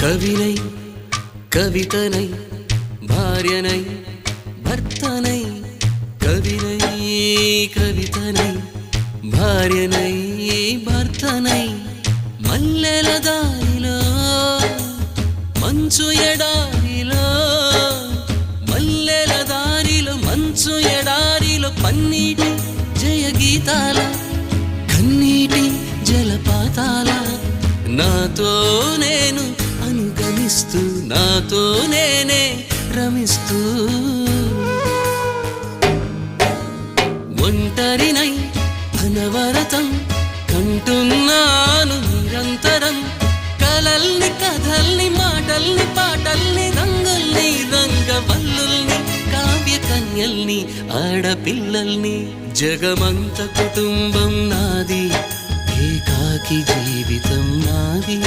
కవినై కవితనై భార్యనై భర్తనై కవినై కవితనై భార్యనై భర్తనై మల్లెల దారిలో మంచు ఎడారిలో మల్లెల దారిలో మంచు ఎడారిలో పన్నీటి జయ గీతాల కన్నీటి జలపాతాల నాతో నేను అనుగమిస్తూ నాతో నేనే రమిస్తూ ఒంటరినై అనవరతం కంటున్నాను నిరంతరం కలల్ని కథల్ని మాటల్ని పాటల్ని రంగుల్ని రంగవల్లుల్ని కావ్య కన్యల్ని ఆడపిల్లల్ని జగమంత కుటుంబం నాది ఏకాకి జీవితం నాది